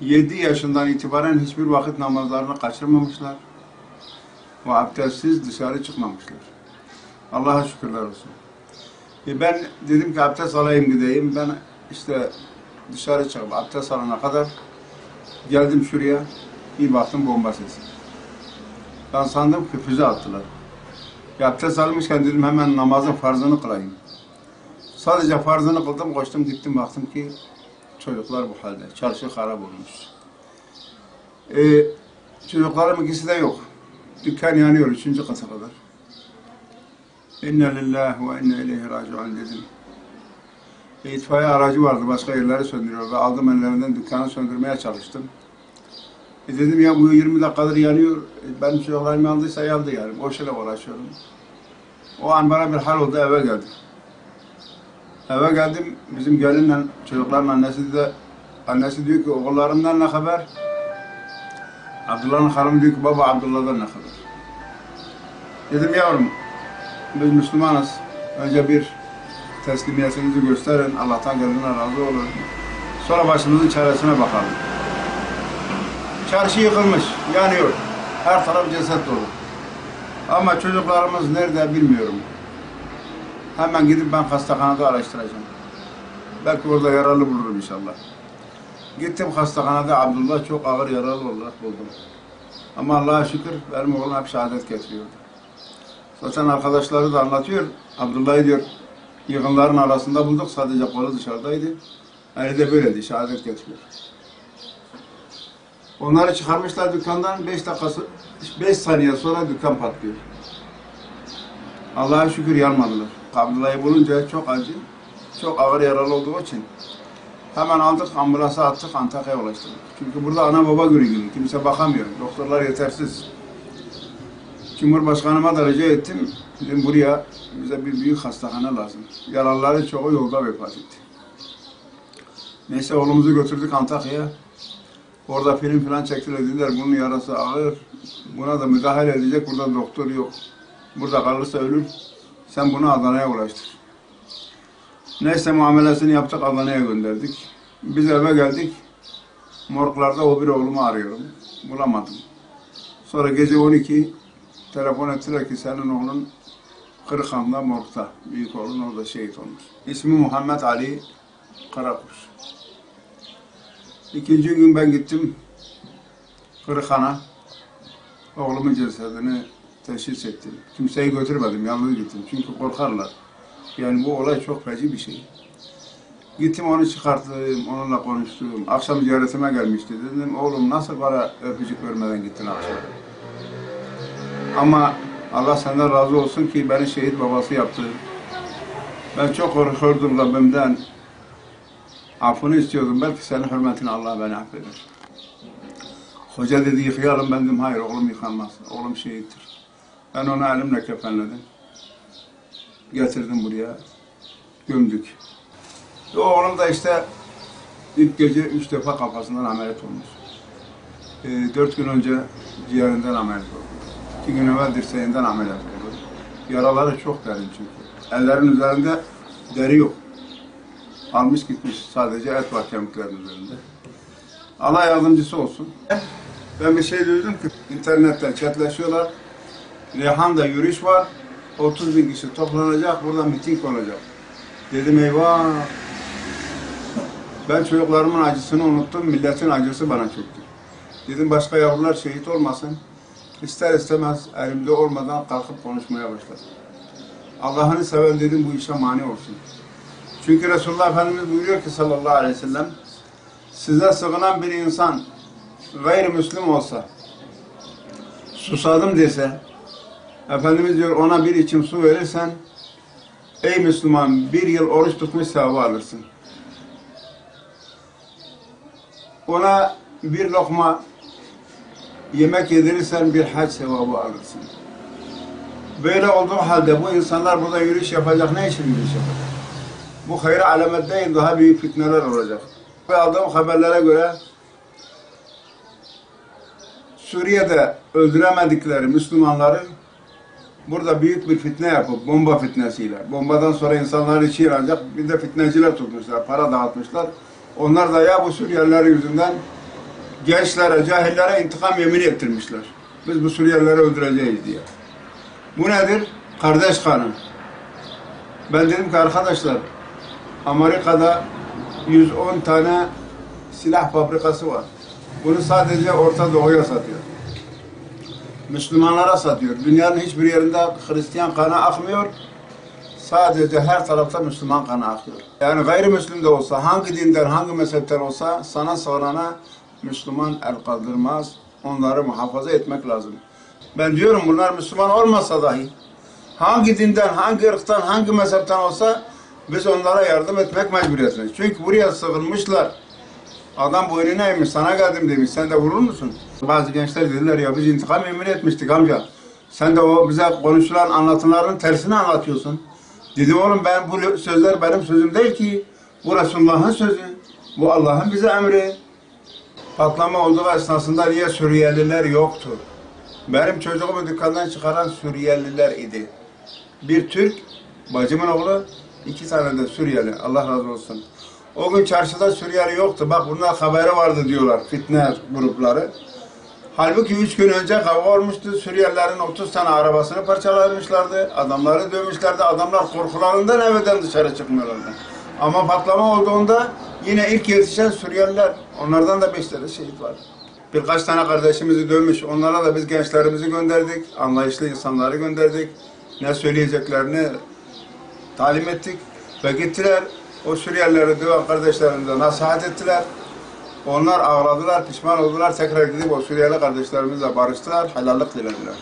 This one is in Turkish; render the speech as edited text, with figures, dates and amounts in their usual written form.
7 yaşından itibaren hiçbir vakit namazlarını kaçırmamışlar ve abdestsiz dışarı çıkmamışlar. Allah'a şükürler olsun. Ben dedim ki abdest alayım gideyim. Ben işte dışarı çıkıp abdest alana kadar geldim şuraya. Bir baktım bomba sesi. Ben sandım ki füze attılar. Abdest almışken dedim hemen namazın farzını kılayım. Sadece farzını kıldım, koştum gittim baktım ki çocuklar bu halde. Çarşı harap olmuş. Çocuklarım ikisi de yok. Dükkan yanıyor 3. kata kadar. İnne lillahi ve inne ileyhi raciun dedim. İtfaiye aracı vardı, başka yerleri söndürüyordu. Aldım ellerinden dükkanı söndürmeye çalıştım. Dedim ya bu 20 dakikadır yanıyor. Benim çocuklarım yandıysa yandı yani. Boşuna uğraşıyorum. O an bana bir hal oldu, eve geldim. Eve geldim, bizim gelinle çocukların annesi diyor ki oğullarımdan ne haber? Abdullah'ın hanımı diyor ki baba Abdullah'dan ne haber? Dedim yavrum, biz Müslümanız. Önce bir teslimiyetinizi gösterin, Allah'tan kendine razı olun. Sonra başımızın çaresine bakalım. Çarşı yıkılmış, yanıyor. Her taraf ceset dolu. Ama çocuklarımız nerede bilmiyorum. Hemen gidip ben hastahanede araştıracağım. Belki orada yaralı bulurum inşallah. Gittim hastahanede Abdullah çok ağır yaralı olarak buldum. Ama Allah'a şükür benim oğlum hep şehadet getiriyordu. Zaten arkadaşları da anlatıyor. Abdullah'ı diyor yığınların arasında bulduk. Sadece kolu dışarıdaydı. Yani de böyleydi. Şehadet getiriyor. Onları çıkarmışlar dükkandan. 5 saniye sonra dükkan patlıyor. Allah'a şükür yanmadılar. Abdullah'ı bulunca çok acı, çok ağır yaralı olduğu için hemen aldık, ambulansa attık, Antakya'ya ulaştırdık. Çünkü burada ana baba günü, kimse bakamıyor, doktorlar yetersiz. Cumhurbaşkanıma da rica ettim, dedim buraya bize bir büyük hastahane lazım. Yaralıların çoğu yolda vefat etti. Neyse oğlumuzu götürdük Antakya'ya. Orada film falan çektiler, dediler bunun yarası ağır, buna da müdahale edecek, burada doktor yok. Burada kalırsa ölür, sen bunu Adana'ya ulaştır. Neyse muamelesini yaptık, Adana'ya gönderdik. Biz eve geldik, morglarda o bir oğlumu arıyorum, bulamadım. Sonra gece 12 telefon ettiler ki senin oğlun Kırıkhan'da morgda, büyük oğlun orada şehit olmuş. İsmi Muhammed Ali Karakuş. İkinci gün ben gittim Kırıkhan'a, oğlumun cesedini teşhis ettim. Kimseyi götürmedim, yalnız gittim. Çünkü korkarlar. Yani bu olay çok feci bir şey. Gittim onu çıkarttım, onunla konuştum. Akşam ziyaretime gelmişti. Dedim oğlum nasıl bana öpücük vermeden gittin akşam? Ama Allah senden razı olsun ki beni şehit babası yaptı. Ben çok korkuyordum Rabbimden. Affını istiyordum. Belki senin hürmetine Allah beni affeder. Hoca dedi yıkayalım. Ben dedim hayır oğlum yıkanmaz. Oğlum şehittir. Ben onu elimle kefenledim. Getirdim buraya. Gömdük. O oğlum da işte ilk gece 3 defa kafasından ameliyat olmuş. 4 gün önce ciğerinden ameliyat oldu. 2 gün evvel dirseğinden ameliyat oldu. Yaraları çok derin çünkü. Ellerin üzerinde deri yok. Almış gitmiş. Sadece et var kemiklerin üzerinde. Allah yardımcısı olsun. Ben bir şey duydum ki internetten chatleşiyorlar. Reyhan'da yürüyüş var. 30.000 kişi toplanacak. Burada miting olacak. Dedim eyvah. Ben çocuklarımın acısını unuttum. Milletin acısı bana çöktü. Dedim başka yavrular şehit olmasın. İster istemez elimde olmadan kalkıp konuşmaya başladım. Allah'ını seven dedim bu işe mani olsun. Çünkü Resulullah Efendimiz buyuruyor ki sallallahu aleyhi ve sellem size sığınan bir insan gayrimüslim olsa susadım dese Efendimiz diyor ona bir içim su verirsen ey Müslüman 1 yıl oruç tutmuş sevabı alırsın. Ona bir lokma yemek yedirirsen bir hac sevabı alırsın. Böyle olduğu halde bu insanlar burada yürüyüş yapacak. Ne için yürüyüş yapacak? Bu hayır alamet değil, daha büyük fitneler olacak. Ve aldığım haberlere göre Suriye'de öldüremedikleri Müslümanları burada büyük bir fitne yapıp bomba fitnesiyle, bombadan sonra insanlar içi yanacak, bir de fitneciler tutmuşlar, para dağıtmışlar. Onlar da ya bu Suriyeliler yüzünden gençlere, cahillere intikam yemin ettirmişler. Biz bu Suriyelileri öldüreceğiz diye. Bu nedir? Kardeş kanı. Ben dedim ki arkadaşlar, Amerika'da 110 tane silah fabrikası var. Bunu sadece Orta Doğu'ya satıyor. Müslümanlara satıyor. Dünyanın hiçbir yerinde Hristiyan kanı akmıyor. Sadece her tarafta Müslüman kanı akıyor. Yani gayrimüslim de olsa, hangi dinden, hangi mezhepten olsa sana sorana Müslüman el kaldırmaz. Onları muhafaza etmek lazım. Ben diyorum bunlar Müslüman olmasa dahi hangi dinden, hangi ırktan, hangi mezhepten olsa biz onlara yardım etmek mecburiyetindeyiz. Çünkü buraya sığınmışlar. Adam boynuna eğmiş, sana geldim demiş. Sen de vurur musun? Bazı gençler dediler ya biz intikam emin etmiştik amca. Sen de o bize konuşulan anlatıların tersini anlatıyorsun. Dedim oğlum ben bu sözler benim sözüm değil ki. Bu Resulullah'ın sözü. Bu Allah'ın bize emri. Patlama olduğu esnasında niye Suriyeliler yoktu? Benim çocuğumu dükkandan çıkaran Suriyeliler idi. Bir Türk, bacımın oğlu, 2 tane de Suriyeli. Allah razı olsun. O gün çarşıda Suriyeli yoktu. Bak bunlar haberi vardı diyorlar, fitne grupları. Halbuki 3 gün önce kavga olmuştu. Suriyelilerin 30 tane arabasını parçalamışlardı. Adamları dövmüşlerdi. Adamlar korkularından evden dışarı çıkmıyorlardı. Ama patlama olduğunda yine ilk yetişen Suriyeliler. Onlardan da 5 tane şehit var. Birkaç tane kardeşimizi dövmüş. Onlara da biz gençlerimizi gönderdik. Anlayışlı insanları gönderdik. Ne söyleyeceklerini talim ettik. Ve gittiler. O Suriyelileri döven kardeşlerimize nasihat ettiler. Onlar ağladılar, pişman oldular. Tekrar gidip o Suriyeli kardeşlerimizle barıştılar. Helallik dilediler.